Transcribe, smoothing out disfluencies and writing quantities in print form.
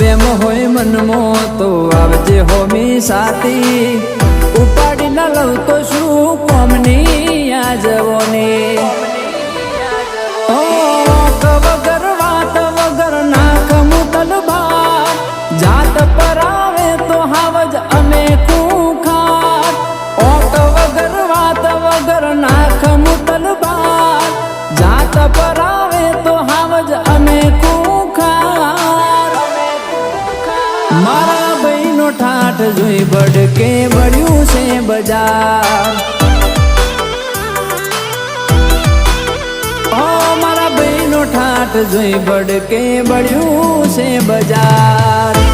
પ્રેમ હોય મનમાં તો આવજે હોમી સાથી ઉપાડી ના લઉં તો શું કોમની આ જવોની વગર વાત વગર નાખ મુતલ બાર જાત પર આવે તો હાવજ અમે ખૂંખાર ઓટ વગર વાત વગર નાખ મુતલ બાર જાત પર આવે તો હાવજ અમે ખૂંખાર મારા ભાઈનો ઠાઠ જોઈ બડકે બળ્યું છે બજાર ઠાઠ જોઈ બડકે બળ્યું છે બજાર